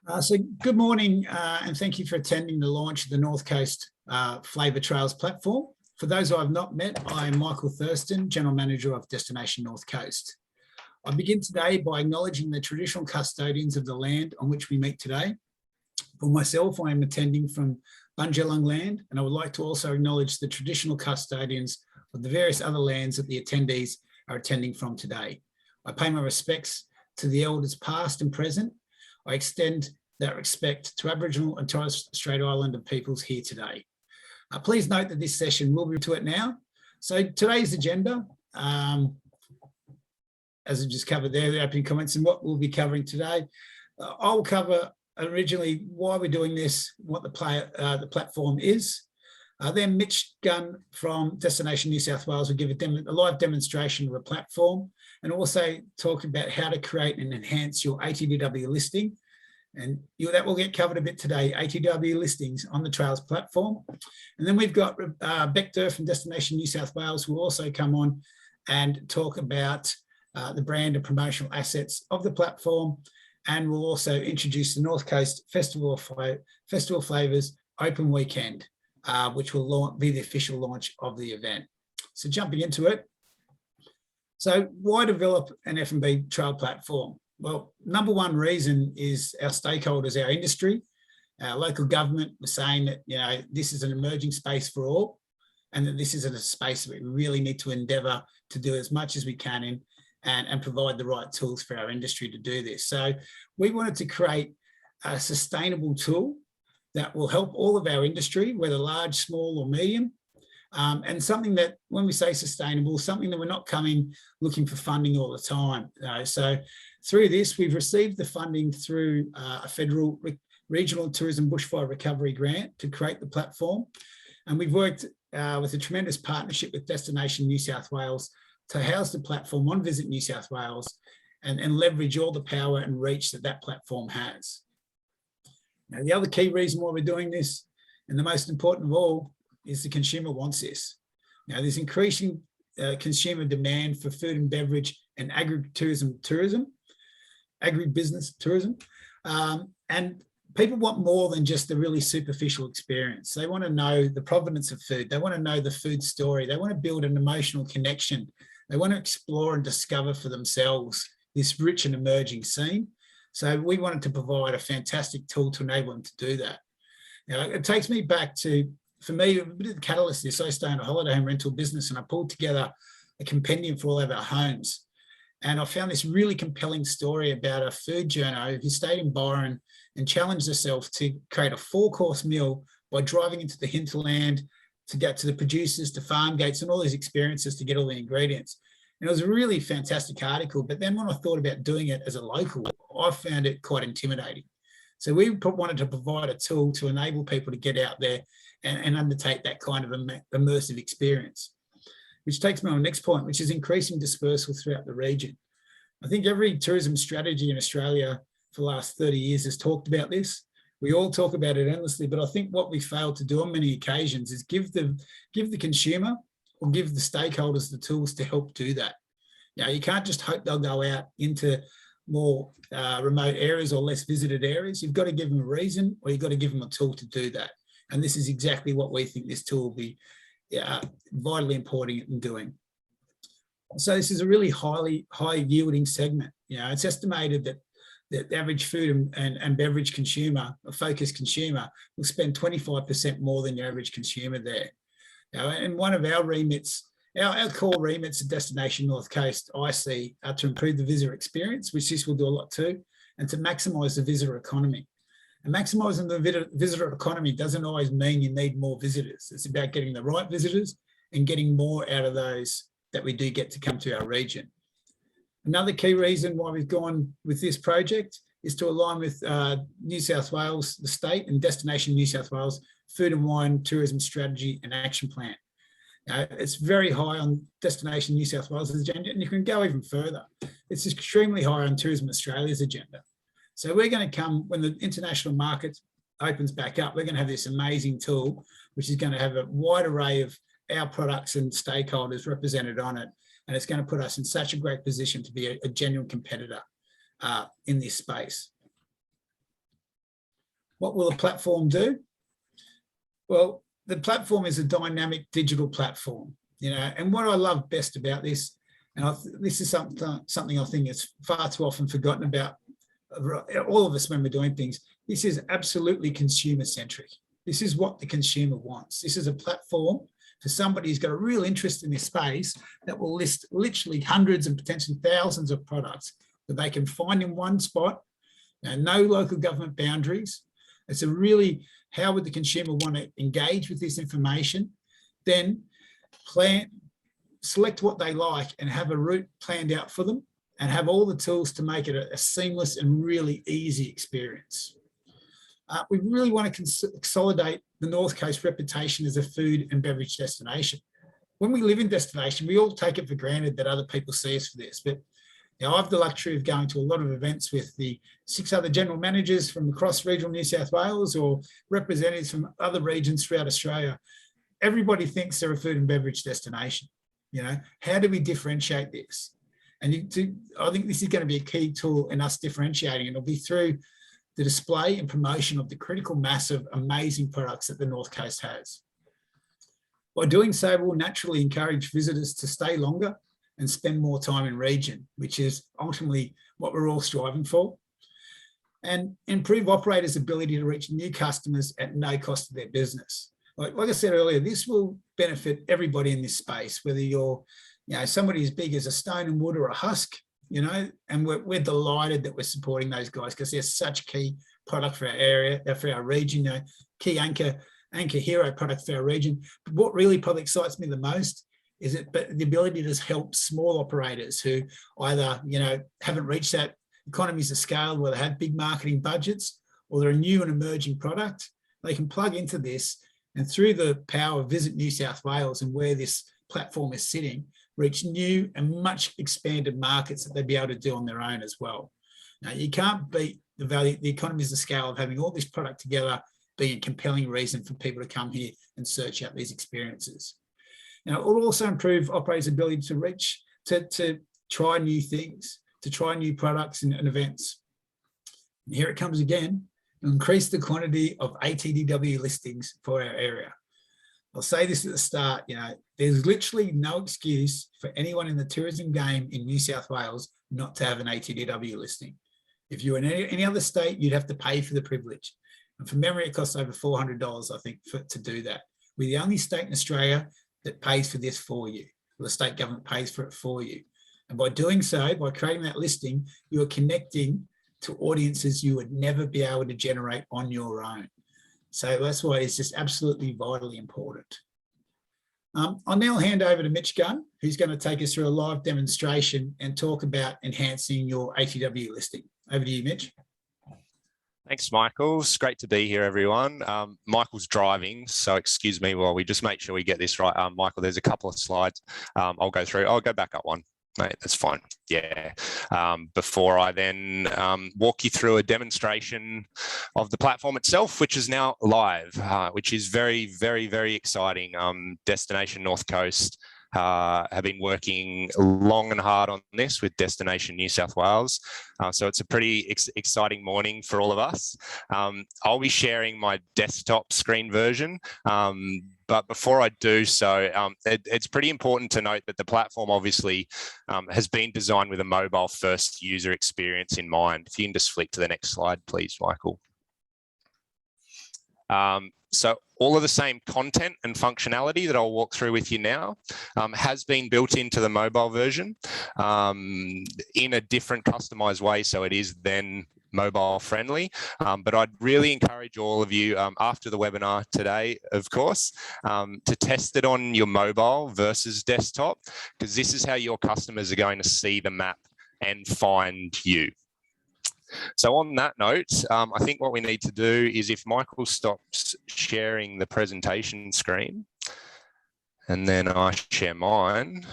So good morning and thank you for attending the launch of the North Coast Flavour Trails platform. For those who I've not met, I'm Michael Thurston, General Manager of Destination North Coast. I begin today by acknowledging the traditional custodians of the land on which we meet today. For myself, I am attending from Bundjalung land, and I would like to also acknowledge the traditional custodians of the various other lands that the attendees are attending from today. I pay my respects to the elders past and present. I extend that respect to Aboriginal and Torres Strait Islander peoples here today. Please note that this session will be to it now. So today's agenda, as I just covered there, the opening comments and what we'll be covering today. I'll cover originally why we're doing this, what the platform is. Then Mitch Gunn from Destination New South Wales will give a live demonstration of the platform and also talk about how to create and enhance your ATDW listing. And that will get covered a bit today, ATW listings on the Trails platform. And then we've got Beck Durr from Destination New South Wales who will also come on and talk about the brand and promotional assets of the platform. And we'll also introduce the North Coast Festival Flavours Open Weekend, which will be the official launch of the event. So jumping into it. So why develop an F&B trail platform? Well, number one reason is our stakeholders, our industry, our local government was saying that, this is an emerging space for all, and that this is a space that we really need to endeavour to do as much as we can in and provide the right tools for our industry to do this. So we wanted to create a sustainable tool that will help all of our industry, whether large, small or medium, and something that, when we say sustainable, something that we're not coming looking for funding all the time. So through this, we've received the funding through a federal regional tourism bushfire recovery grant to create the platform. And we've worked with a tremendous partnership with Destination New South Wales to house the platform on Visit New South Wales and leverage all the power and reach that platform has. Now, the other key reason why we're doing this, and the most important of all, is the consumer wants this. Now, there's increasing consumer demand for food and beverage and agribusiness tourism. And people want more than just a really superficial experience. They want to know the provenance of food. They want to know the food story. They want to build an emotional connection. They want to explore and discover for themselves this rich and emerging scene. So we wanted to provide a fantastic tool to enable them to do that. Now, it takes me back to, for me, a bit of the catalyst is I started a holiday home rental business and I pulled together a compendium for all of our homes. And I found this really compelling story about a food journo who stayed in Byron and challenged herself to create a 4-course meal by driving into the hinterland to get to the producers, to farm gates and all these experiences to get all the ingredients. And it was a really fantastic article. But then when I thought about doing it as a local, I found it quite intimidating. So we wanted to provide a tool to enable people to get out there and undertake that kind of immersive experience, which takes me on the next point, which is increasing dispersal throughout the region. I think every tourism strategy in Australia for the last 30 years has talked about this. We all talk about it endlessly, but I think what we failed to do on many occasions is give the consumer or give the stakeholders the tools to help do that. You can't just hope they'll go out into more remote areas or less visited areas. You've got to give them a reason, or you've got to give them a tool to do that. And this is exactly what we think this tool will be vitally important in doing. So this is a really high yielding segment. It's estimated that the average food and beverage consumer, a focused consumer, will spend 25% more than your average consumer there. And one of our remits, our core remits at Destination North Coast, I see, are to improve the visitor experience, which this will do a lot too, and to maximise the visitor economy. And maximising the visitor economy doesn't always mean you need more visitors. It's about getting the right visitors and getting more out of those that we do get to come to our region. Another key reason why we've gone with this project is to align with New South Wales, the state, and Destination New South Wales Food and Wine Tourism Strategy and Action Plan. It's very high on Destination New South Wales' agenda, and you can go even further. It's extremely high on Tourism Australia's agenda. So we're going to come, when the international market opens back up, we're going to have this amazing tool, which is going to have a wide array of our products and stakeholders represented on it. And it's going to put us in such a great position to be a genuine competitor in this space. What will the platform do? Well, the platform is a dynamic digital platform, and what I love best about this, and this is something I think is far too often forgotten about all of us when we're doing things. This is absolutely consumer centric. This is what the consumer wants. This is a platform for somebody who's got a real interest in this space that will list literally hundreds and potentially thousands of products that they can find in one spot. No local government boundaries. It's a really, how would the consumer want to engage with this information? Then select what they like and have a route planned out for them and have all the tools to make it a seamless and really easy experience. We really want to consolidate the North Coast reputation as a food and beverage destination. When we live in destination, we all take it for granted that other people see us for this, but I have the luxury of going to a lot of events with the 6 other general managers from across regional New South Wales or representatives from other regions throughout Australia. Everybody thinks they're a food and beverage destination. How do we differentiate this? And I think this is going to be a key tool in us differentiating, and it'll be through the display and promotion of the critical mass of amazing products that the North Coast has. By doing so, we'll naturally encourage visitors to stay longer and spend more time in region, which is ultimately what we're all striving for, and improve operators' ability to reach new customers at no cost to their business. Like I said earlier, this will benefit everybody in this space, whether you're somebody as big as a Stone and Wood or a Husk, and we're delighted that we're supporting those guys because they're such key product for our area, for our region, key anchor hero product for our region. But what really probably excites me the most is the ability to help small operators who either, haven't reached that economies of scale where they have big marketing budgets, or they're a new and emerging product. They can plug into this, and through the power of Visit New South Wales and where this platform is sitting, reach new and much expanded markets that they'd be able to do on their own as well. Now, you can't beat the economies of scale of having all this product together being a compelling reason for people to come here and search out these experiences. It will also improve operators' ability to try new things, to try new products and events. And here it comes again, increase the quantity of ATDW listings for our area. I'll say this at the start, there's literally no excuse for anyone in the tourism game in New South Wales not to have an ATDW listing. If you're in any other state, you'd have to pay for the privilege. And from memory, it costs over $400, I think, to do that. We're the only state in Australia that pays for this for you. The state government pays for it for you. And by doing so, by creating that listing, you are connecting to audiences you would never be able to generate on your own. So that's why it's just absolutely vitally important. I'll now hand over to Mitch Gunn, who's going to take us through a live demonstration and talk about enhancing your ATW listing. Over to you, Mitch. Thanks, Michael. It's great to be here, everyone. Michael's driving, so excuse me while we just make sure we get this right. Michael, there's a couple of slides I'll go through. I'll go back up one. Mate, that's fine. Yeah. Before I then walk you through a demonstration of the platform itself, which is now live, which is very, very, very exciting. Destination North Coast have been working long and hard on this with Destination New South Wales. So it's a pretty exciting morning for all of us. I'll be sharing my desktop screen version. But before I do so, it's pretty important to note that the platform obviously has been designed with a mobile first user experience in mind. If you can just flick to the next slide, please, Michael. So all of the same content and functionality that I'll walk through with you now has been built into the mobile version in a different customized way. So it is then mobile friendly, but I'd really encourage all of you after the webinar today, of course, to test it on your mobile versus desktop, because this is how your customers are going to see the map and find you. So on that note, I think what we need to do is if Michael stops sharing the presentation screen and then I share mine,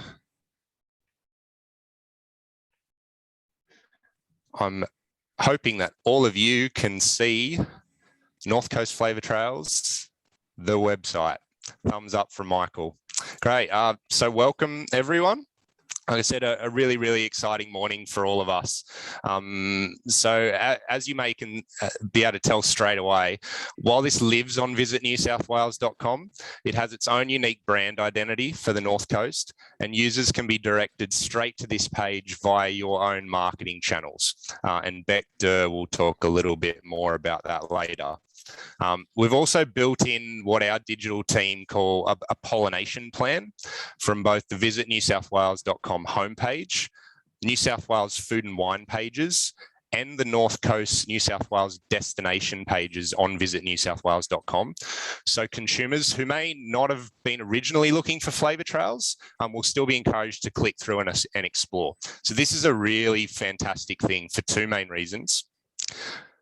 I'm hoping that all of you can see North Coast Flavour Trails, the website. Thumbs up from Michael. Great. So welcome, everyone. like I said, a really, really exciting morning for all of us. So as you may be able to tell straight away, while this lives on visitnewsouthwales.com, it has its own unique brand identity for the North Coast, and users can be directed straight to this page via your own marketing channels. And Beck Durr will talk a little bit more about that later. We've also built in what our digital team call a pollination plan from both the visitnewsouthwales.com homepage, New South Wales food and wine pages, and the North Coast New South Wales destination pages on visitnewsouthwales.com. So consumers who may not have been originally looking for flavour trails will still be encouraged to click through and explore. So this is a really fantastic thing for two main reasons.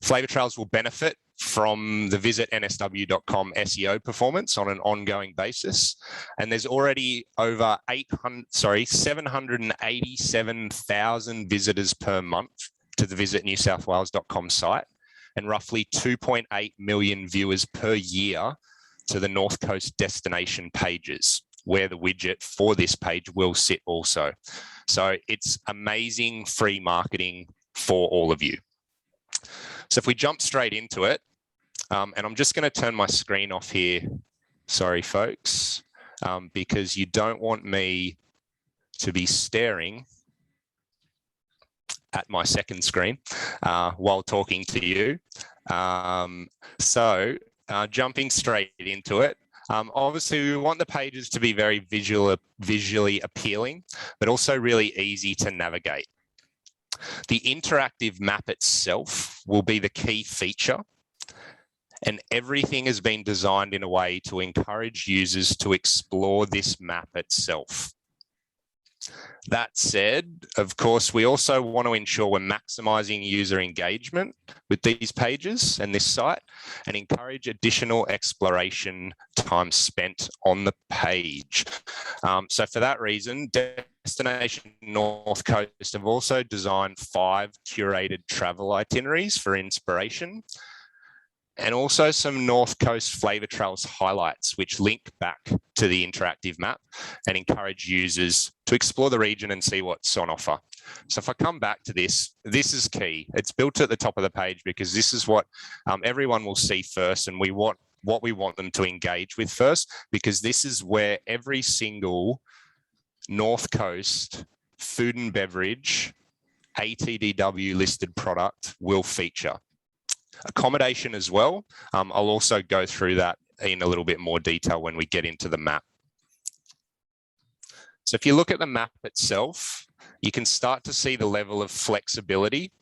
Flavour trails will benefit from the visitnsw.com SEO performance on an ongoing basis. And there's already over 787,000 visitors per month to the visitnewsouthwales.com site, and roughly 2.8 million viewers per year to the North Coast destination pages, where the widget for this page will sit also. So it's amazing free marketing for all of you. So if we jump straight into it, and I'm just going to turn my screen off here. Sorry, folks, because you don't want me to be staring at my second screen while talking to you. Jumping straight into it. Obviously, we want the pages to be very visually appealing, but also really easy to navigate. The interactive map itself will be the key feature, and everything has been designed in a way to encourage users to explore this map itself. That said, of course, we also want to ensure we're maximising user engagement with these pages and this site, and encourage additional exploration time spent on the page. So for that reason, Destination North Coast have also designed 5 curated travel itineraries for inspiration, and also some North Coast Flavour Trails highlights, which link back to the interactive map and encourage users to explore the region and see what's on offer. So if I come back to this, this is key. It's built at the top of the page because this is what everyone will see first, and what we want them to engage with first, because this is where every single North Coast food and beverage ATDW listed product will feature. Accommodation as well. I'll also go through that in a little bit more detail when we get into the map. So if you look at the map itself, you can start to see the level of flexibility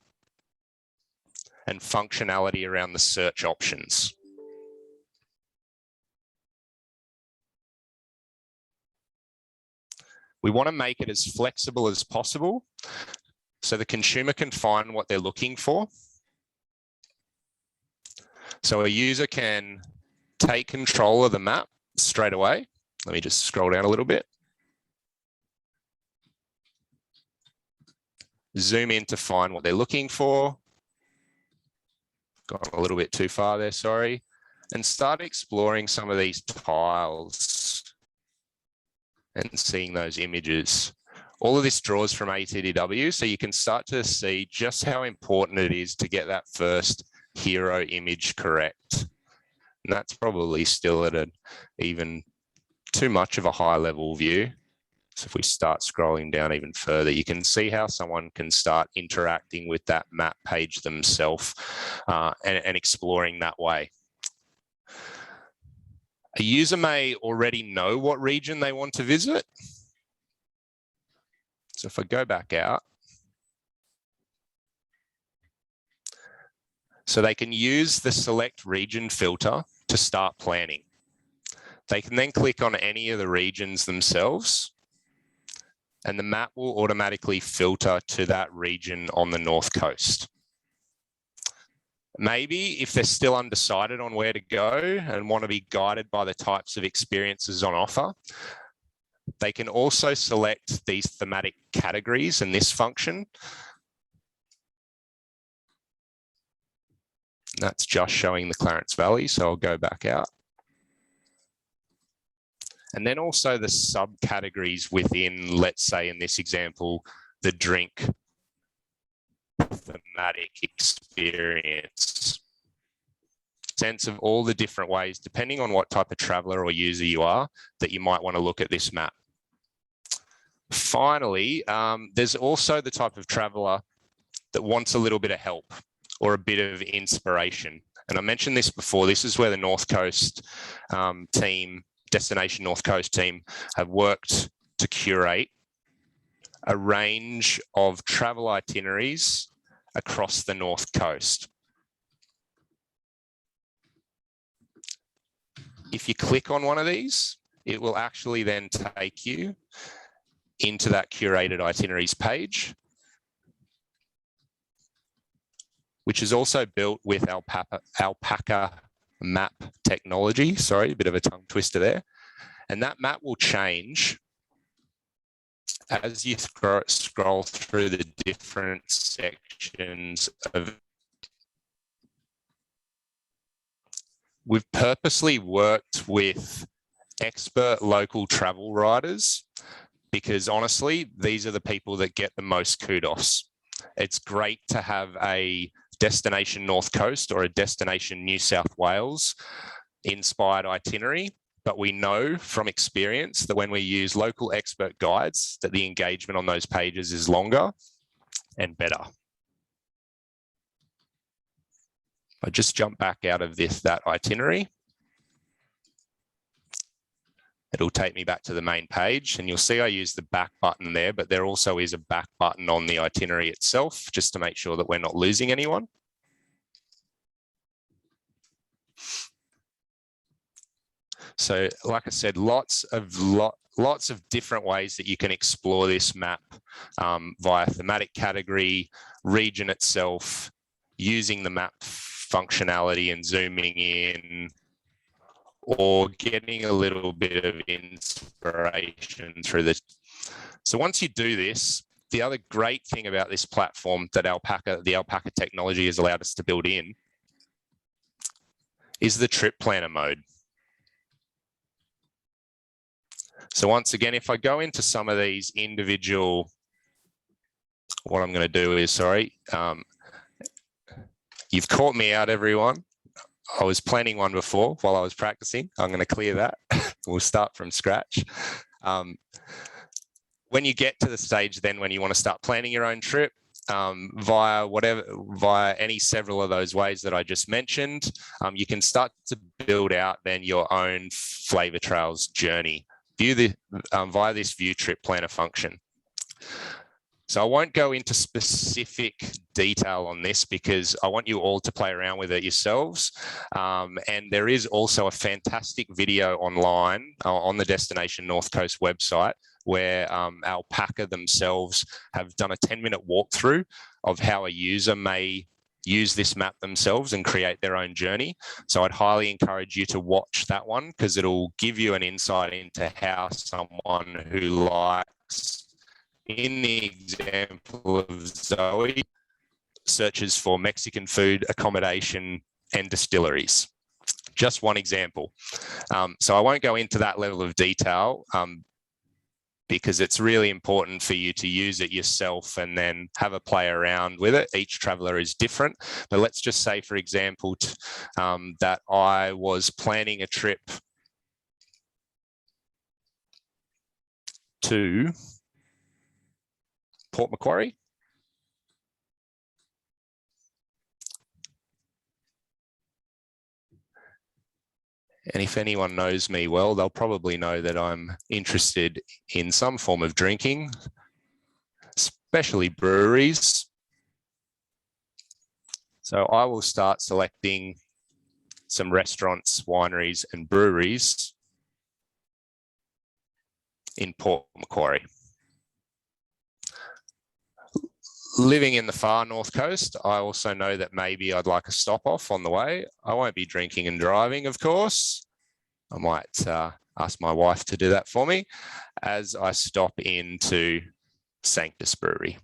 and functionality around the search options. We want to make it as flexible as possible so the consumer can find what they're looking for. So a user can take control of the map straight away. Let me just scroll down a little bit. Zoom in to find what they're looking for. Gone a little bit too far there, sorry. And start exploring some of these tiles and seeing those images. All of this draws from ATDW, so you can start to see just how important it is to get that first hero image correct. And that's probably still at an even too much of a high level view. So if we start scrolling down even further, you can see how someone can start interacting with that map page themselves and exploring that way. A user may already know what region they want to visit. So if I go back out, so they can use the select region filter to start planning. They can then click on any of the regions themselves, and the map will automatically filter to that region on the North Coast. Maybe if they're still undecided on where to go and want to be guided by the types of experiences on offer, they can also select these thematic categories in this function. That's just showing the Clarence Valley, so I'll go back out. And then also the subcategories within, let's say in this example, the drink thematic experience. Sense of all the different ways, depending on what type of traveler or user you are, that you might want to look at this map. Finally, there's also the type of traveler that wants a little bit of help or a bit of inspiration. And I mentioned this before, this is where the North Coast team, Destination North Coast team, have worked to curate a range of travel itineraries across the North Coast. If you click on one of these, it will actually then take you into that curated itineraries page, which is also built with alpaca map technology. Sorry, a bit of a tongue twister there. And that map will change as you scroll through the different sections of. We've purposely worked with expert local travel writers because honestly, these are the people that get the most kudos. It's great to have a Destination North Coast or a Destination New South Wales inspired itinerary, but we know from experience that when we use local expert guides, that the engagement on those pages is longer and better. I just jump back out of that itinerary. It'll take me back to the main page and you'll see I use the back button there, but there also is a back button on the itinerary itself, just to make sure that we're not losing anyone. So like I said, lots of different ways that you can explore this map via thematic category, region itself, using the map functionality and zooming in, or getting a little bit of inspiration through this. So once you do this, the other great thing about this platform that the alpaca technology has allowed us to build in is the trip planner mode. So once again, if I go into some of these individual, what I'm going to do is, you've caught me out, everyone. I was planning one before while I was practicing. I'm going to clear that. We'll start from scratch. When you get to the stage then when you want to start planning your own trip via any several of those ways that I just mentioned, you can start to build out then your own Flavour Trails journey via this view trip planner function. So I won't go into specific detail on this because I want you all to play around with it yourselves. And there is also a fantastic video online on the Destination North Coast website where Alpaca themselves have done a 10-minute walkthrough of how a user may use this map themselves and create their own journey. So I'd highly encourage you to watch that one because it'll give you an insight into how someone who likes, in the example of Zoe, searches for Mexican food, accommodation, and distilleries. Just one example. So I won't go into that level of detail because it's really important for you to use it yourself and then have a play around with it. Each traveler is different. But let's just say, for example, that I was planning a trip to Port Macquarie. And if anyone knows me well, they'll probably know that I'm interested in some form of drinking, especially breweries. So I will start selecting some restaurants, wineries, and breweries in Port Macquarie. Living in the far North Coast, I also know that maybe I'd like a stop off on the way. I won't be drinking and driving, of course. I might ask my wife to do that for me as I stop into Sanctus Brewery.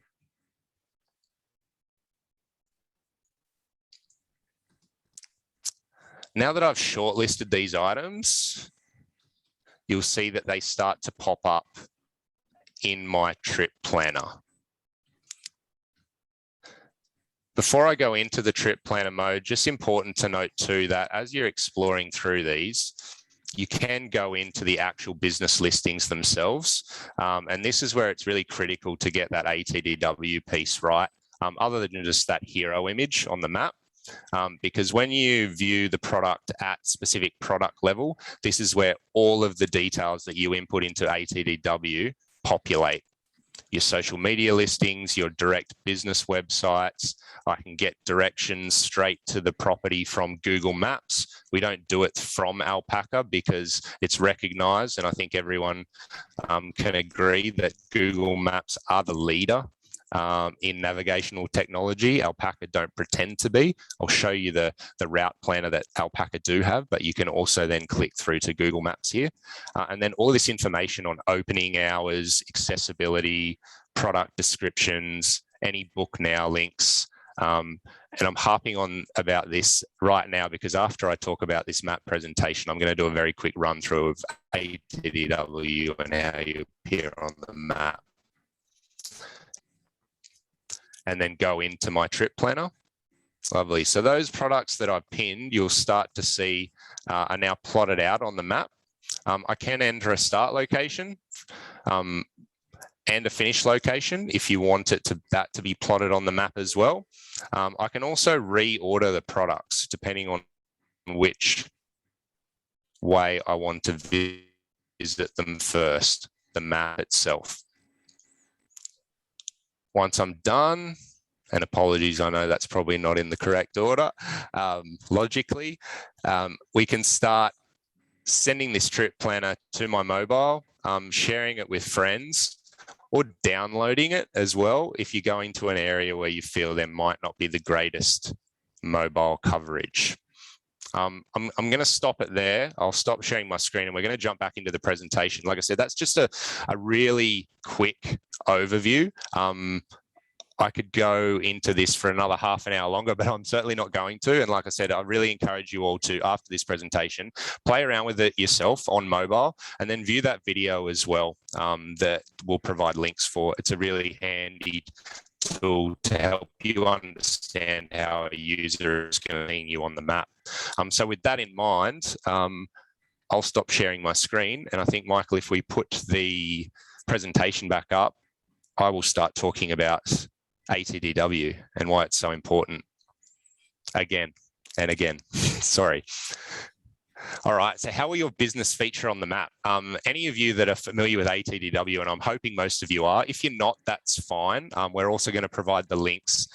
Now that I've shortlisted these items, you'll see that they start to pop up in my trip planner. Before I go into the trip planner mode, just important to note too that as you're exploring through these, you can go into the actual business listings themselves. And this is where it's really critical to get that ATDW piece right, other than just that hero image on the map. Because when you view the product at specific product level, this is where all of the details that you input into ATDW populate. Your social media listings, your direct business websites. I can get directions straight to the property from Google Maps. We don't do it from Alpaca because it's recognized, and I think everyone can agree that Google Maps are the leader in navigational technology. Alpaca don't pretend to be. I'll show you the route planner that Alpaca do have, but you can also then click through to Google Maps here. And then all this information on opening hours, accessibility, product descriptions, any book now links. And I'm harping on about this right now because after I talk about this map presentation, I'm going to do a very quick run through of ATDW and how you appear on the map. And then go into my trip planner. Lovely. So those products that I've pinned, you'll start to see are now plotted out on the map. I can enter a start location and a finish location if you want that to be plotted on the map as well. I can also reorder the products depending on which way I want to visit them first, the map itself. Once I'm done, and apologies, I know that's probably not in the correct order, logically, we can start sending this trip planner to my mobile, sharing it with friends, or downloading it as well if you're going to an area where you feel there might not be the greatest mobile coverage. I'm going to stop it there. I'll stop sharing my screen and we're going to jump back into the presentation. Like I said, that's just a really quick overview. I could go into this for another half an hour longer, but I'm certainly not going to. And like I said, I really encourage you all to, after this presentation, play around with it yourself on mobile and then view that video as well that we'll provide links for. It's a really handy tool to help you understand how a user is going to see you on the map. So with that in mind, I'll stop sharing my screen. And I think, Michael, if we put the presentation back up, I will start talking about ATDW and why it's so important again and again. Sorry. All right, so how will your business feature on the map? Any of you that are familiar with ATDW, and I'm hoping most of you are, if you're not, that's fine. We're also going to provide the links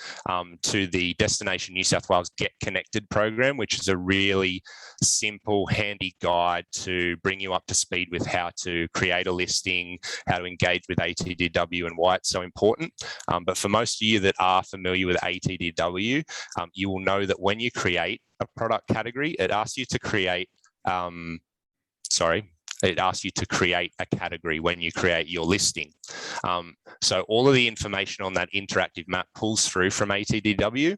to the Destination New South Wales Get Connected program, which is a really simple, handy guide to bring you up to speed with how to create a listing, how to engage with ATDW and why it's so important. But for most of you that are familiar with ATDW, you will know that when you create a product category, it asks you to create it asks you to create a category when you create your listing. So all of the information on that interactive map pulls through from ATDW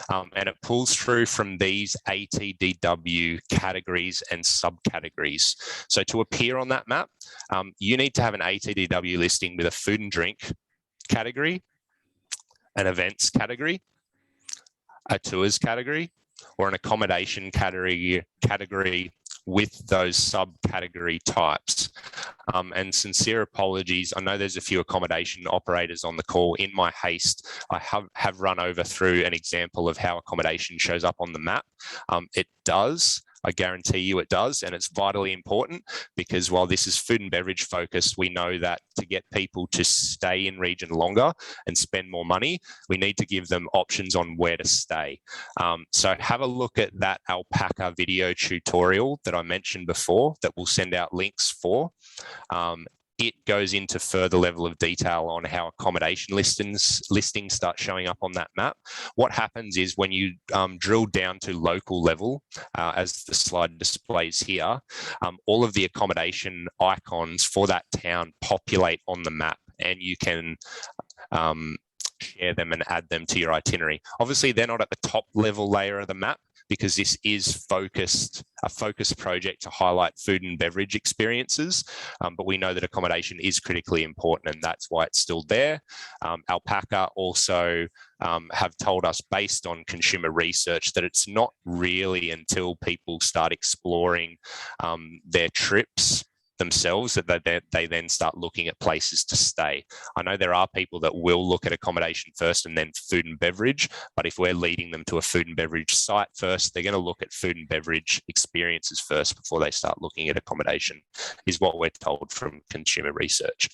and it pulls through from these ATDW categories and subcategories. So to appear on that map, you need to have an ATDW listing with a food and drink category, an events category, a tours category, or an accommodation category with those subcategory types. And sincere apologies. I know there's a few accommodation operators on the call. In my haste, I have run over through an example of how accommodation shows up on the map. It does. I guarantee you it does, and it's vitally important because while this is food and beverage focused, we know that to get people to stay in region longer and spend more money, we need to give them options on where to stay. So have a look at that Alpaca video tutorial that I mentioned before that we'll send out links for. It goes into further level of detail on how accommodation listings start showing up on that map. What happens is when you drill down to local level, as the slide displays here, all of the accommodation icons for that town populate on the map, and you can share them and add them to your itinerary. Obviously, they're not at the top level layer of the map, because this is a focused project to highlight food and beverage experiences, but we know that accommodation is critically important, and that's why it's still there. Alpaca also have told us, based on consumer research, that it's not really until people start exploring their trips themselves that they then start looking at places to stay. I know there are people that will look at accommodation first and then food and beverage, but if we're leading them to a food and beverage site first, they're going to look at food and beverage experiences first before they start looking at accommodation, is what we're told from consumer research.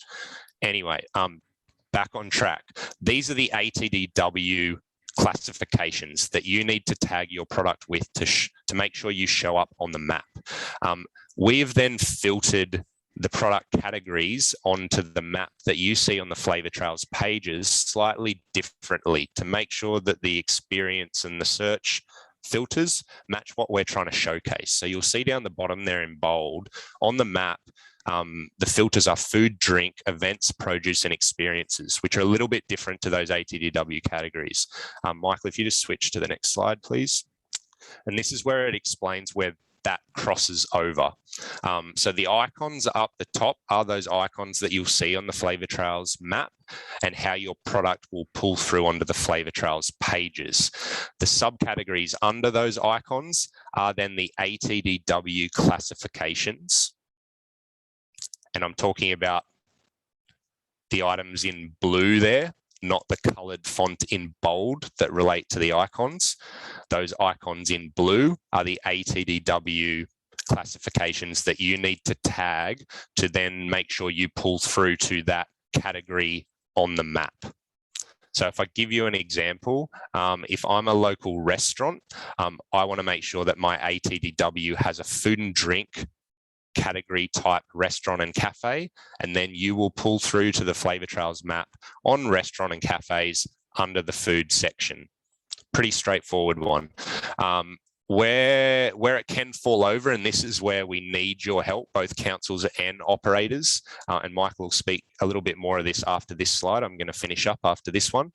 Anyway, back on track. These are the ATDW classifications that you need to tag your product with to make sure you show up on the map. We've then filtered the product categories onto the map that you see on the Flavour Trails pages slightly differently to make sure that the experience and the search filters match what we're trying to showcase. So you'll see down the bottom there in bold on the map, the filters are food, drink, events, produce, and experiences, which are a little bit different to those ATDW categories. Michael, if you just switch to the next slide, please. And this is where it explains where that crosses over. So the icons up the top are those icons that you'll see on the Flavour Trails map and how your product will pull through onto the Flavour Trails pages. The subcategories under those icons are then the ATDW classifications. And I'm talking about the items in blue there, not the coloured font in bold that relate to the icons. Those icons in blue are the ATDW classifications that you need to tag to then make sure you pull through to that category on the map. So if I give you an example, if I'm a local restaurant, I want to make sure that my ATDW has a food and drink category type restaurant and cafe, and then you will pull through to the Flavour Trails map on restaurant and cafes under the food section. Pretty straightforward one. Where it can fall over, and this is where we need your help, both councils and operators, and Michael will speak a little bit more of this after this slide. I'm going to finish up after this one,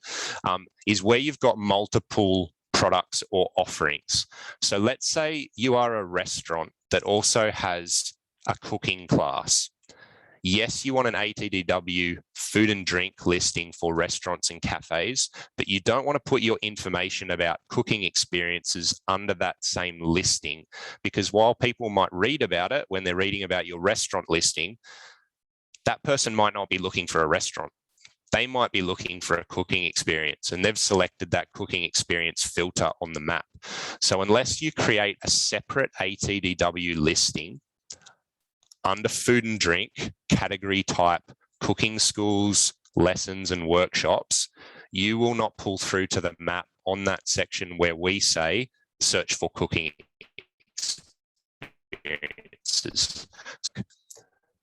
is where you've got multiple products or offerings. So let's say you are a restaurant that also has a cooking class. Yes, you want an ATDW food and drink listing for restaurants and cafes, but you don't want to put your information about cooking experiences under that same listing, because while people might read about it when they're reading about your restaurant listing, that person might not be looking for a restaurant. They might be looking for a cooking experience, and they've selected that cooking experience filter on the map. So unless you create a separate ATDW listing under food and drink, category type, cooking schools, lessons and workshops, you will not pull through to the map on that section where we say search for cooking experiences.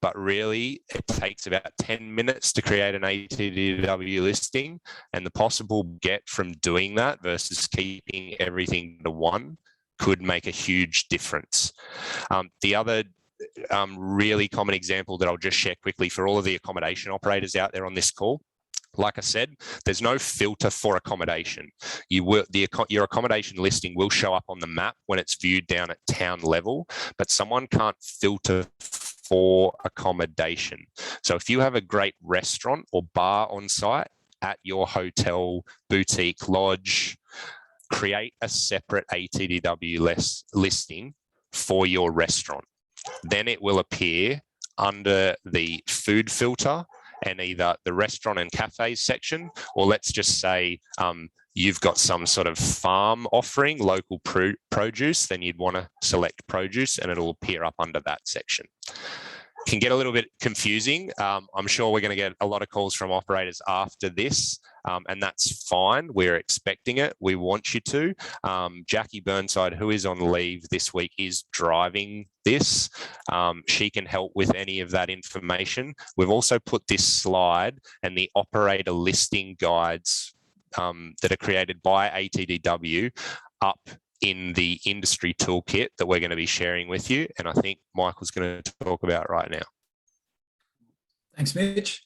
But really, it takes about 10 minutes to create an ATDW listing, and the possible get from doing that versus keeping everything to one could make a huge difference. The other really common example that I'll just share quickly for all of the accommodation operators out there on this call. Like I said, there's no filter for accommodation. Your accommodation listing will show up on the map when it's viewed down at town level, but someone can't filter for accommodation. So if you have a great restaurant or bar on site at your hotel, boutique, lodge, create a separate ATDW listing for your restaurant. Then it will appear under the food filter and either the restaurant and cafes section, or let's just say you've got some sort of farm offering, local produce, then you'd want to select produce and it'll appear up under that section. Can get a little bit confusing. I'm sure we're going to get a lot of calls from operators after this, and that's fine. We're expecting it. We want you to. Jackie Burnside, who is on leave this week, is driving this. She can help with any of that information. We've also put this slide and the operator listing guides that are created by ATDW up in the industry toolkit that we're going to be sharing with you, and I think Michael's going to talk about right now. Thanks, Mitch.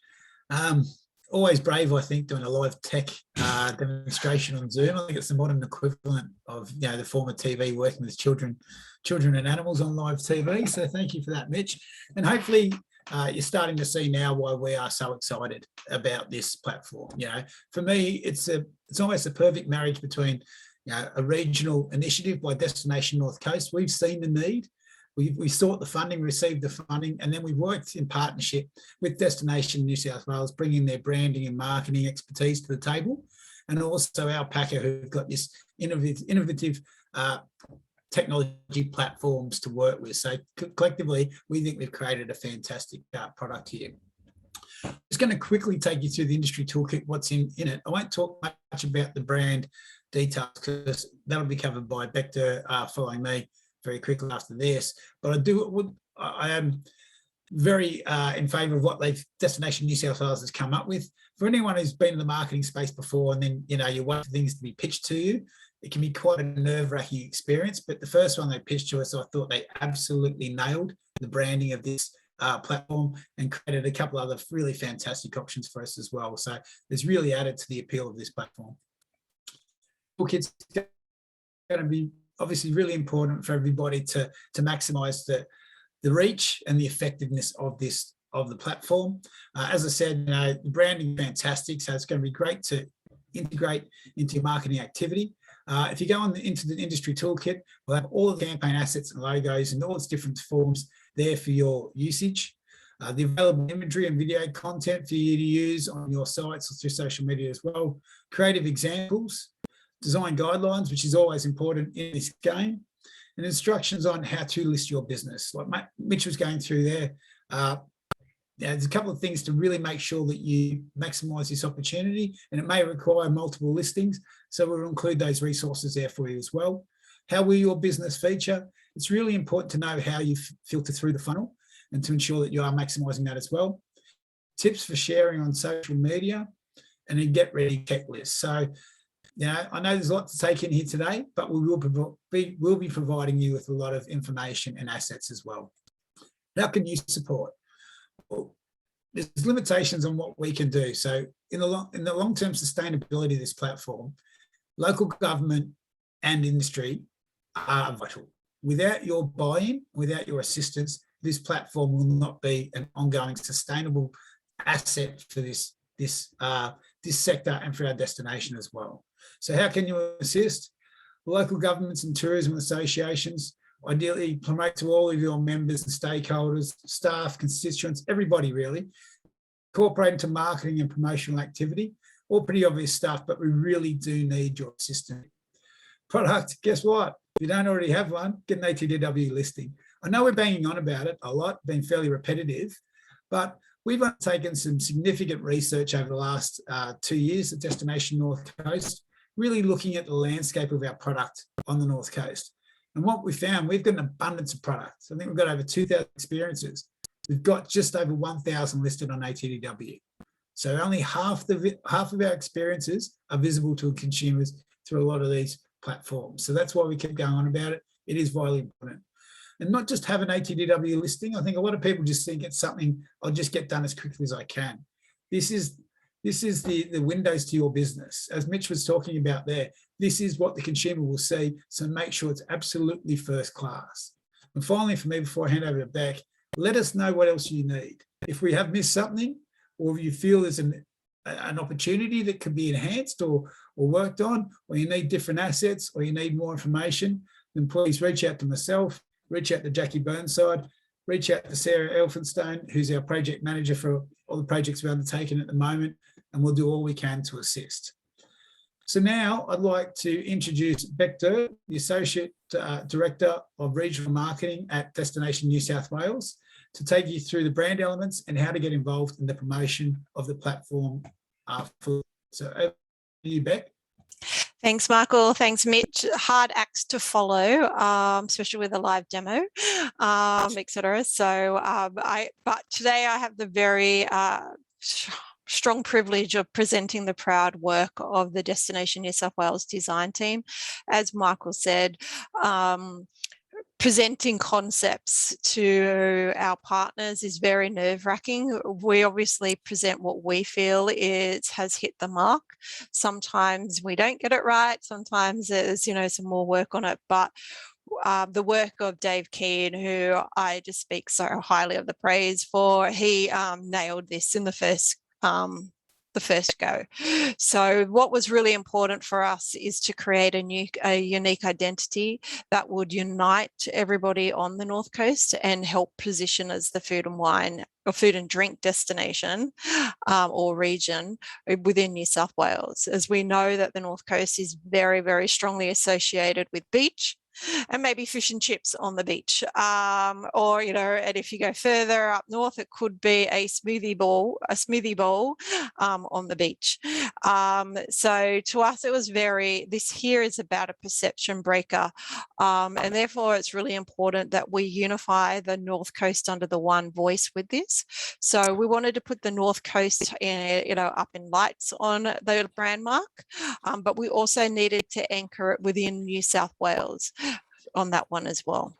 always brave, I think, doing a live tech demonstration on Zoom. I think it's the modern equivalent of, you know, the former TV working with children and animals on live TV. So thank you for that, Mitch. And hopefully you're starting to see now why we are so excited about this platform. You know, for me, it's almost a perfect marriage between, you know, a regional initiative by Destination North Coast. We've seen the need. We sought the funding, received the funding, and then we worked in partnership with Destination New South Wales, bringing their branding and marketing expertise to the table, and also our Packer, who've got this innovative technology platforms to work with. So collectively, we think we've created a fantastic product here. I'm just going to quickly take you through the industry toolkit, what's in it. I won't talk much about the brand details because that'll be covered by Bector following me very quickly after this, but I am very in favour of what Destination New South Wales has come up with. For anyone who's been in the marketing space before, and then, you know, you wait for things to be pitched to you, it can be quite a nerve-wracking experience. But the first one they pitched to us, I thought they absolutely nailed the branding of this platform and created a couple other really fantastic options for us as well. So it's really added to the appeal of this platform. Toolkit's going to be obviously really important for everybody to maximise the reach and the effectiveness of the platform. As I said, you know, the branding is fantastic, so it's going to be great to integrate into your marketing activity. If you go into the industry toolkit, we'll have all the campaign assets and logos and all its different forms there for your usage. The available imagery and video content for you to use on your sites or through social media as well. Creative examples, design guidelines, which is always important in this game, and instructions on how to list your business. Like Mitch was going through there, there's a couple of things to really make sure that you maximise this opportunity, and it may require multiple listings. So we'll include those resources there for you as well. How will your business feature? It's really important to know how you filter through the funnel and to ensure that you are maximising that as well. Tips for sharing on social media, and a get ready checklist. So, you know, I know there's a lot to take in here today, but we'll be providing you with a lot of information and assets as well. How can you support? Well, there's limitations on what we can do. So in the long-term sustainability of this platform, local government and industry are vital. Without your buy-in, without your assistance, this platform will not be an ongoing sustainable asset for this sector and for our destination as well. So how can you assist? Local governments and tourism associations ideally promote to all of your members and stakeholders, staff, constituents, everybody really, incorporate into marketing and promotional activity. All pretty obvious stuff, but we really do need your assistance. Product, guess what? If you don't already have one, get an ATDW listing. I know we're banging on about it a lot, been fairly repetitive, but we've undertaken some significant research over the last 2 years at Destination North Coast, really looking at the landscape of our product on the North Coast. And what we found, we've got an abundance of products. I think we've got over 2,000 experiences. We've got just over 1,000 listed on ATDW. So only half of our experiences are visible to consumers through a lot of these platforms. So that's why we keep going on about it. It is vitally important. And not just have an ATDW listing. I think a lot of people just think it's something I'll just get done as quickly as I can. This is the windows to your business. As Mitch was talking about there, this is what the consumer will see. So make sure it's absolutely first class. And finally, for me, before I hand over to Beck, let us know what else you need. If we have missed something, or if you feel there's an opportunity that could be enhanced or worked on, or you need different assets, or you need more information, then please reach out to myself, reach out to Jackie Burnside, reach out to Sarah Elphinstone, who's our project manager for all the projects we're undertaking at the moment, and we'll do all we can to assist. So now I'd like to introduce Bector, the Associate Director of Regional Marketing at Destination New South Wales, to take you through the brand elements and how to get involved in the promotion of the platform. So over to you, Beck. Thanks, Michael. Thanks, Mitch. Hard acts to follow, especially with a live demo, etc. So, but today I have the very strong privilege of presenting the proud work of the Destination New South Wales design team. As Michael said, presenting concepts to our partners is very nerve-wracking. We obviously present what we feel has hit the mark. Sometimes we don't get it right. Sometimes there's, some more work on it. But the work of Dave Keane, who I just speak so highly of the praise for, he nailed this in the first go. So what was really important for us is to create a unique identity that would unite everybody on the North Coast and help position as the food and wine or food and drink destination or region within New South Wales, as we know that the North Coast is very, very strongly associated with beach and maybe fish and chips on the beach. Or, and if you go further up north, it could be a smoothie bowl on the beach. So to us, it was this here is about a perception breaker. And therefore, it's really important that we unify the North Coast under the one voice with this. So we wanted to put the North Coast up in lights on the brand mark, but we also needed to anchor it within New South Wales on that one as well.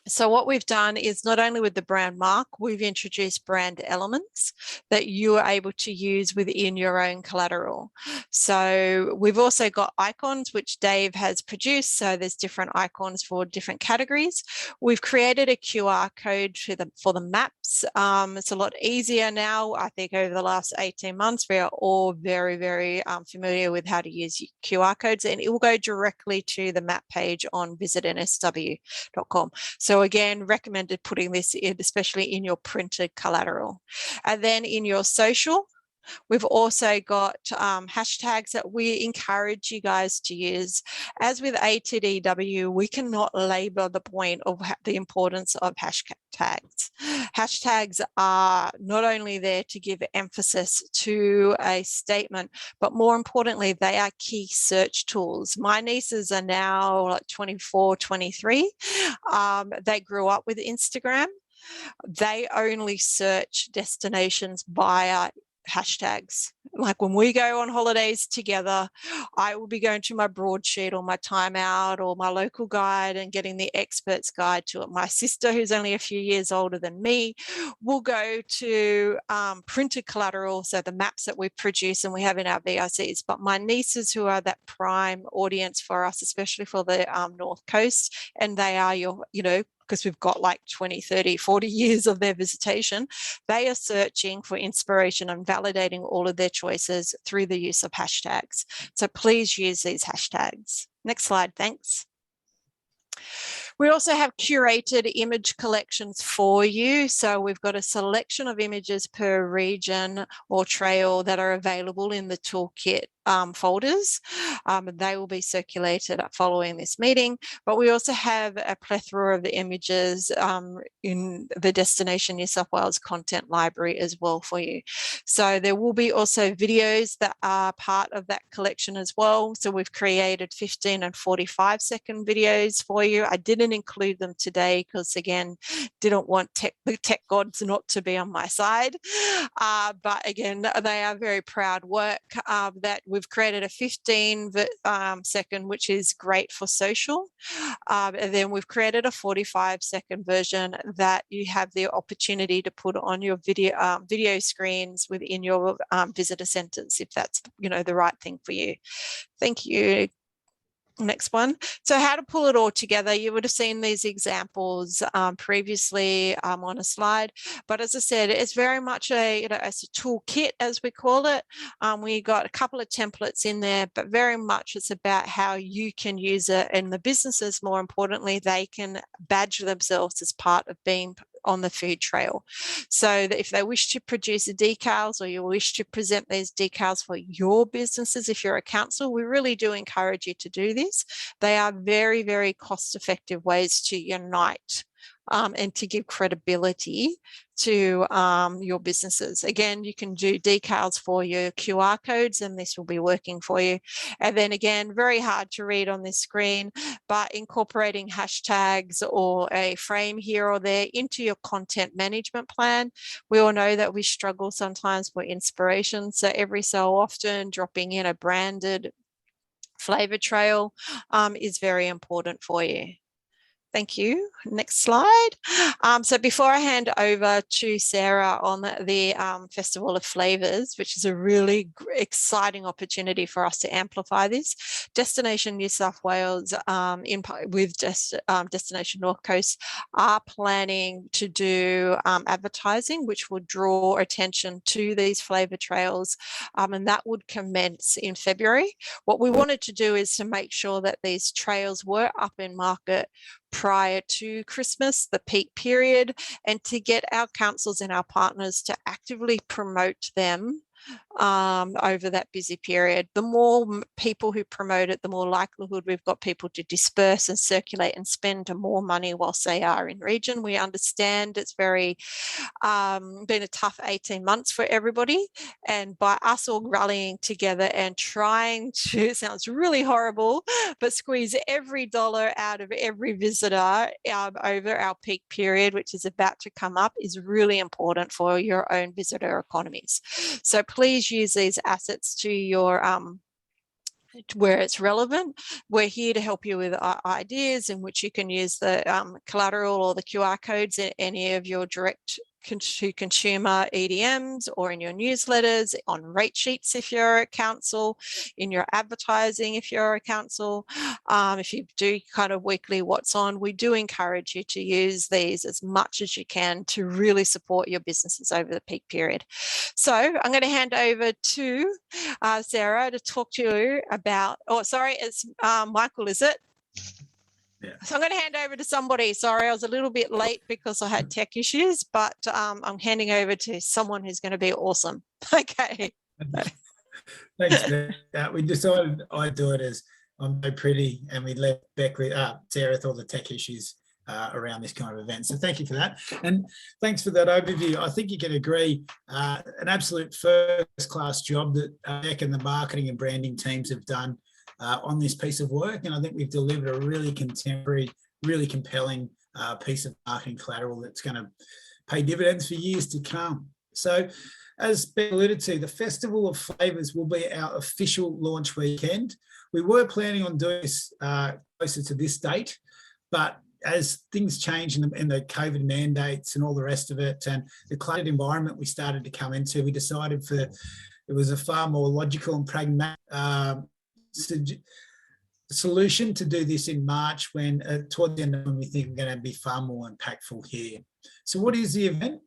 So what we've done is not only with the brand mark, we've introduced brand elements that you are able to use within your own collateral. So we've also got icons, which Dave has produced. So there's different icons for different categories. We've created a QR code for the maps. It's a lot easier now. I think over the last 18 months, we are all very, very familiar with how to use QR codes, and it will go directly to the map page on visitnsw.com. So again, recommended putting this in, especially in your printed collateral. And then in your social, we've also got hashtags that we encourage you guys to use. As with A2DW, we cannot labor the point of the importance of hashtags. Hashtags are not only there to give emphasis to a statement, but more importantly, they are key search tools. My nieces are now like 24, 23. They grew up with Instagram. They only search destinations via hashtags. Like when we go on holidays together, I will be going to my broadsheet or my timeout or my local guide and getting the expert's guide to it. My sister, who's only a few years older than me, will go to printed collateral, so the maps that we produce and we have in our VICs. But my nieces, who are that prime audience for us, especially for the North Coast, and they are because we've got like 20, 30, 40 years of their visitation, they are searching for inspiration and validating all of their choices through the use of hashtags. So please use these hashtags. Next slide, thanks. We also have curated image collections for you. So we've got a selection of images per region or trail that are available in the toolkit folders. They will be circulated following this meeting, but we also have a plethora of images in the Destination New South Wales content library as well for you. So there will be also videos that are part of that collection as well. So we've created 15 and 45-second videos for you. I didn't include them today because, again, didn't want the tech gods not to be on my side. But again, they are very proud work that we've created a 15-second, which is great for social. And then we've created a 45-second version that you have the opportunity to put on your video screens within your visitor centres, if that's the right thing for you. Thank you. Next one. So how to pull it all together. You would have seen these examples previously on a slide, but as I said, it's very much as a toolkit, as we call it. We got a couple of templates in there, but very much it's about how you can use it, and the businesses, more importantly, they can badge themselves as part of being on the food trail. So that if they wish to produce decals, or you wish to present these decals for your businesses, if you're a council, we really do encourage you to do this. They are very, very cost-effective ways to unite and to give credibility to your businesses. Again, you can do decals for your QR codes, and this will be working for you. And then again, very hard to read on this screen, but incorporating hashtags or a frame here or there into your content management plan. We all know that we struggle sometimes for inspiration. So every so often, dropping in a branded flavor trail is very important for you. Thank you. Next slide. So before I hand over to Sarah on the Festival of Flavours, which is a really exciting opportunity for us to amplify this, Destination New South Wales with Destination North Coast are planning to do advertising, which will draw attention to these flavour trails, and that would commence in February. What we wanted to do is to make sure that these trails were up in market prior to Christmas, the peak period, and to get our councils and our partners to actively promote them over that busy period. The more people who promote it, the more likelihood we've got people to disperse and circulate and spend more money whilst they are in region. We understand it's very been a tough 18 months for everybody, and by us all rallying together and trying to, it sounds really horrible, but squeeze every dollar out of every visitor over our peak period, which is about to come up, is really important for your own visitor economies. So please use these assets to your where it's relevant. We're here to help you with ideas in which you can use the collateral or the QR codes in any of your direct to consumer EDMs or in your newsletters, on rate sheets if you're a council, in your advertising if you're a council. If you do kind of weekly what's on, we do encourage you to use these as much as you can to really support your businesses over the peak period. So I'm going to hand over to Sarah to talk to you about, oh, sorry, it's Michael, is it? Yeah. So I'm going to hand over to somebody. Sorry, I was a little bit late because I had tech issues, but I'm handing over to someone who's going to be awesome. Okay. Thanks, Beck. We decided I'd do it as I'm so pretty, and we let Beck with Sarah with all the tech issues around this kind of event. So thank you for that. And thanks for that overview. I think you can agree, an absolute first-class job that Beck and the marketing and branding teams have done on this piece of work, and I think we've delivered a really contemporary, really compelling piece of marketing collateral that's going to pay dividends for years to come. So, as Ben alluded to, the Festival of Flavours will be our official launch weekend. We were planning on doing this closer to this date, but as things change in the COVID mandates and all the rest of it, and the cluttered environment we started to come into, we decided it was a far more logical and pragmatic solution to do this in March, when toward the end of when we think we're going to be far more impactful here. So what is the event?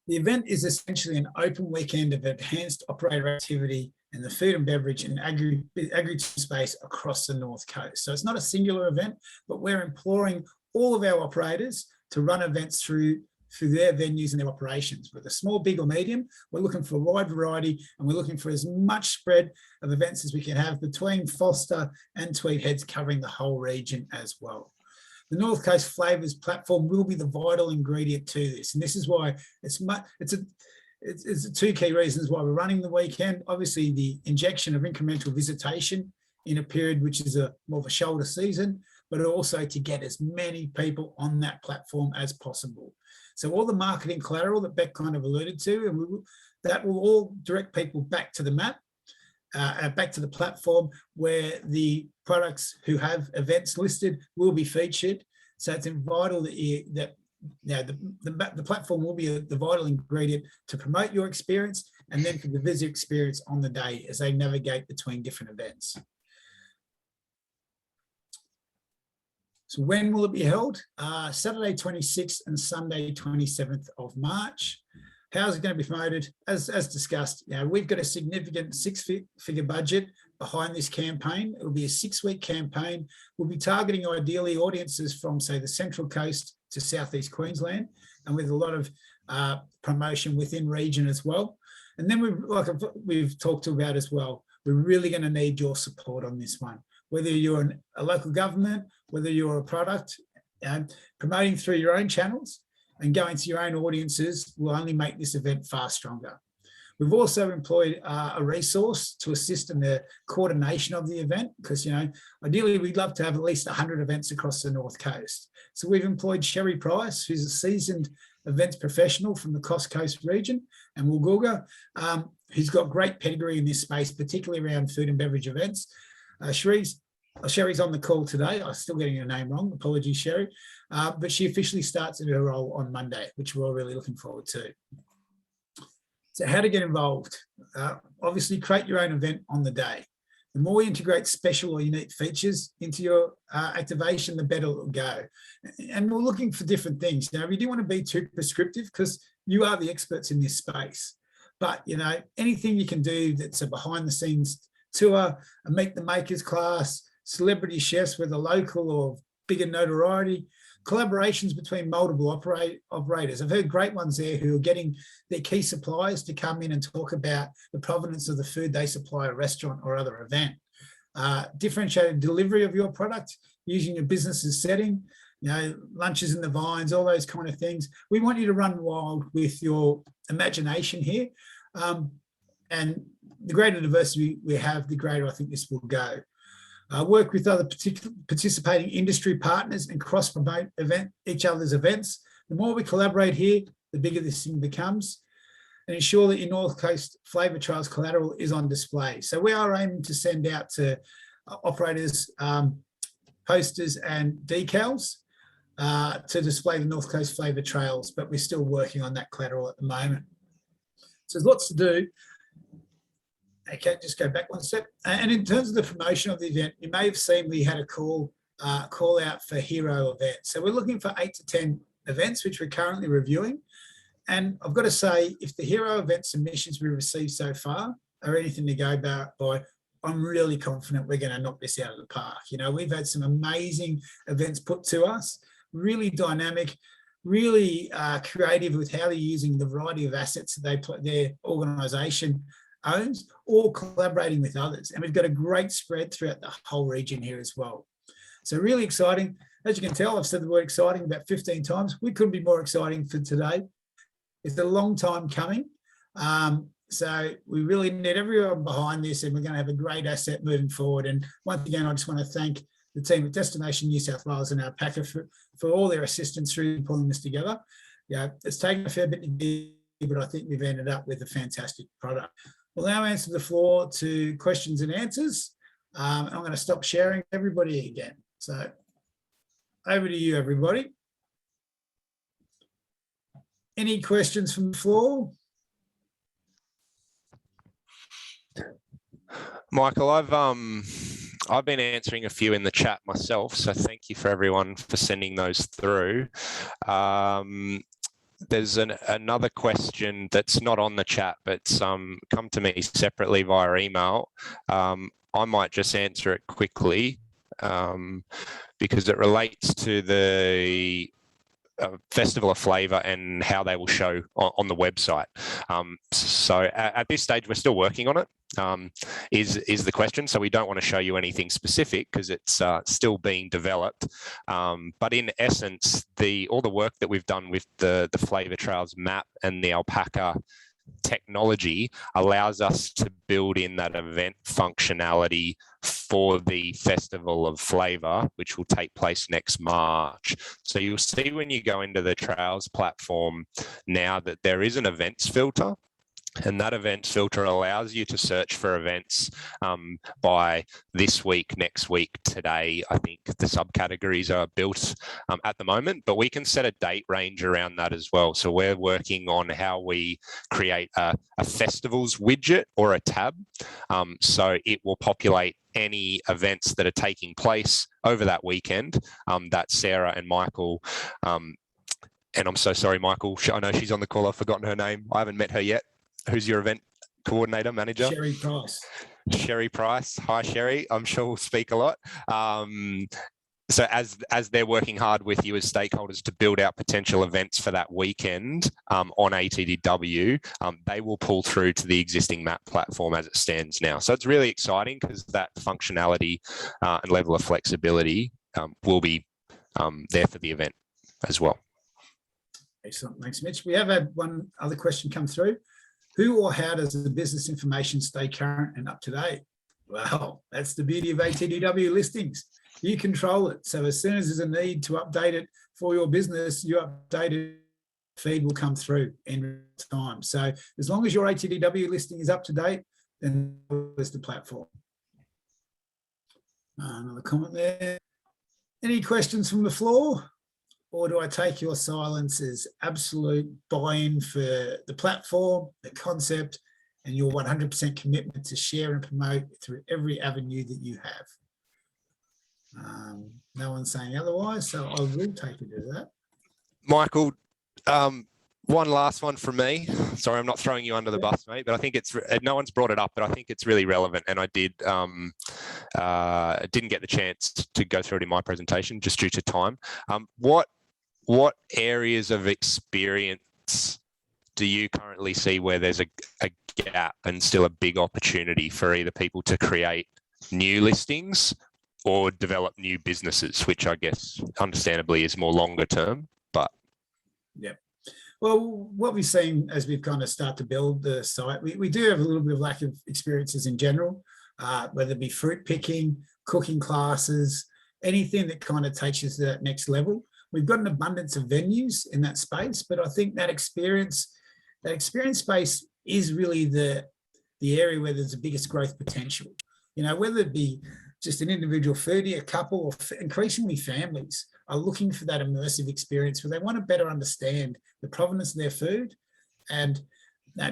The event is essentially an open weekend of enhanced operator activity in the food and beverage and agri space across the North Coast. So it's not a singular event, but we're imploring all of our operators to run events through their venues and their operations. Whether small, big or medium, we're looking for a wide variety, and we're looking for as much spread of events as we can have between Foster and Tweed Heads, covering the whole region as well. The North Coast Flavours platform will be the vital ingredient to this, and this is why it's two key reasons why we're running the weekend. Obviously, the injection of incremental visitation in a period which is more of a shoulder season, but also to get as many people on that platform as possible. So all the marketing collateral that Beck kind of alluded to, and that will all direct people back to the map, back to the platform where the products who have events listed will be featured. So it's vital that the platform will be the vital ingredient to promote your experience, and then for the visitor experience on the day as they navigate between different events. So when will it be held? Saturday 26th and Sunday 27th of March. How's it going to be promoted? As discussed, we've got a significant six-figure budget behind this campaign. It will be a 6-week campaign. We'll be targeting ideally audiences from, say, the Central Coast to Southeast Queensland, and with a lot of promotion within region as well. And then we've talked about as well, we're really going to need your support on this one. Whether you're a local government, whether you're a product, promoting through your own channels and going to your own audiences will only make this event far stronger. We've also employed a resource to assist in the coordination of the event, because, ideally we'd love to have at least 100 events across the North Coast. So we've employed Sherry Price, who's a seasoned events professional from the Coast Coast region, and Woolgoolga, who's got great pedigree in this space, particularly around food and beverage events. Sherry's Sherry's on the call today. I'm still getting her name wrong. Apologies, Sherry. But she officially starts in her role on Monday, which we're all really looking forward to. So how to get involved? Obviously, create your own event on the day. The more you integrate special or unique features into your activation, the better it'll go. And we're looking for different things. Now, we do want to be too prescriptive because you are the experts in this space. But, you know, anything you can do that's a behind the scenes tour, a meet the makers class, celebrity chefs with a local or bigger notoriety, collaborations between multiple operators. I've heard great ones there who are getting their key suppliers to come in and talk about the provenance of the food they supply a restaurant or other event. Differentiated delivery of your product using your business's setting, you know, lunches in the vines, all those kind of things. We want you to run wild with your imagination here. And the greater diversity we have, the greater I think this will go. Work with other participating industry partners and cross-promote each other's events. The more we collaborate here, the bigger this thing becomes. And ensure that your North Coast Flavour Trials collateral is on display. So we are aiming to send out to operators posters and decals to display the North Coast Flavour Trails, but we're still working on that collateral at the moment. So there's lots to do. Okay, just go back one step. And in terms of the promotion of the event, you may have seen we had a call out for hero events. So we're looking for 8 to 10 events, which we're currently reviewing. And I've got to say, if the hero event submissions we received so far are anything to go by, I'm really confident we're going to knock this out of the park. You know, we've had some amazing events put to us, really dynamic, really creative with how they're using the variety of assets that their organisation owns, or collaborating with others. And we've got a great spread throughout the whole region here as well. So really exciting. As you can tell, I've said the word exciting about 15 times. We couldn't be more exciting for today. It's a long time coming. So we really need everyone behind this, and we're going to have a great asset moving forward. And once again, I just want to thank the team at Destination New South Wales and our Packer for all their assistance through pulling this together. Yeah, it's taken a fair bit to do, but I think we've ended up with a fantastic product. We'll now answer the floor to questions and answers. I'm going to stop sharing everybody again. So over to you, everybody. Any questions from the floor? Michael, I've been answering a few in the chat myself, so thank you for everyone for sending those through. There's another question that's not on the chat, but come to me separately via email. I might just answer it quickly because it relates to the Festival of Flavour and how they will show on the website. So at this stage, we're still working on it, is the question. So we don't want to show you anything specific because it's still being developed. But in essence, all the work that we've done with the Flavour Trails map and the alpaca technology allows us to build in that event functionality for the Festival of Flavour, which will take place next March. So you'll see when you go into the Trails platform now that there is an events filter. And that events filter allows you to search for events by this week, next week, today. I think the subcategories are built at the moment, but we can set a date range around that as well. So we're working on how we create a festivals widget or a tab. So it will populate any events that are taking place over that weekend that Sarah and Michael, and I'm so sorry, Michael, I know she's on the call. I've forgotten her name. I haven't met her yet. Who's your event coordinator, manager? Sherry Price. Sherry Price. Hi, Sherry. I'm sure we'll speak a lot. So as they're working hard with you as stakeholders to build out potential events for that weekend on ATDW, they will pull through to the existing map platform as it stands now. So it's really exciting because that functionality and level of flexibility will be there for the event as well. Excellent. Thanks, Mitch. We have had one other question come through. Who or how does the business information stay current and up to date? Well, that's the beauty of ATDW listings. You control it. So as soon as there's a need to update it for your business, your updated feed will come through in time. So as long as your ATDW listing is up to date, then there's the platform. Another comment there. Any questions from the floor? Or do I take your silence as absolute buy-in for the platform, the concept, and your 100% commitment to share and promote through every avenue that you have? No one's saying otherwise, so I will take it as that. Michael, one last one from me. Sorry, I'm not throwing you under the bus, mate, but I think it's, no one's brought it up, but I think it's really relevant. And I didn't get the chance to go through it in my presentation just due to time. What areas of experience do you currently see where there's a gap and still a big opportunity for either people to create new listings or develop new businesses, which I guess understandably is more longer term, but. Yeah. Well, what we've seen as we've kind of start to build the site, we do have a little bit of lack of experiences in general, whether it be fruit picking, cooking classes, anything that kind of takes us to that next level. We've got an abundance of venues in that space, but I think that experience space is really the area where there's the biggest growth potential. You know, whether it be just an individual foodie, a couple, or increasingly families are looking for that immersive experience where they want to better understand the provenance of their food and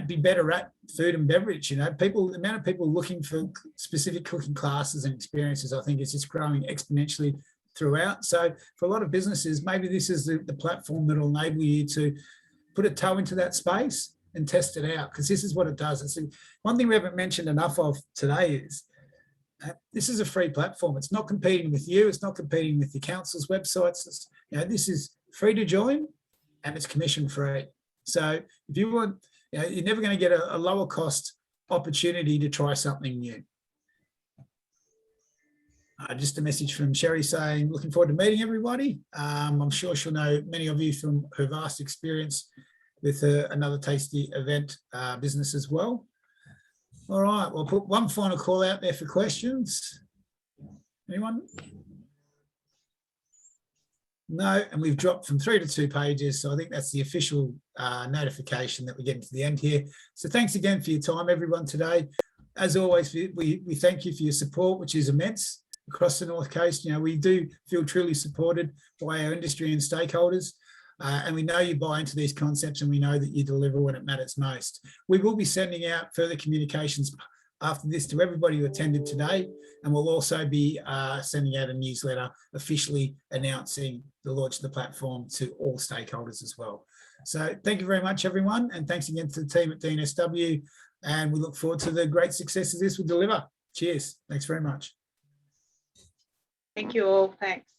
be better at food and beverage. You know, the amount of people looking for specific cooking classes and experiences, I think, is just growing exponentially throughout. So for a lot of businesses, maybe this is the platform that will enable you to put a toe into that space and test it out, because this is what it does. It's one thing we haven't mentioned enough of today is this is a free platform. It's not competing with you. It's not competing with the council's websites. This is free to join and it's commission free. So if you want, you're never going to get a lower cost opportunity to try something new. Just a message from Sherry saying, looking forward to meeting everybody. I'm sure she'll know many of you from her vast experience with another tasty event business as well. All right, we'll put one final call out there for questions. Anyone? No, and we've dropped from 3 to 2 pages. So I think that's the official notification that we're getting to the end here. So thanks again for your time, everyone, today. As always, we thank you for your support, which is immense across the North Coast. We do feel truly supported by our industry and stakeholders. And we know you buy into these concepts and we know that you deliver when it matters most. We will be sending out further communications after this to everybody who attended today. And we'll also be sending out a newsletter officially announcing the launch of the platform to all stakeholders as well. So thank you very much, everyone. And thanks again to the team at DNSW. And we look forward to the great successes this will deliver. Cheers. Thanks very much. Thank you all. Thanks.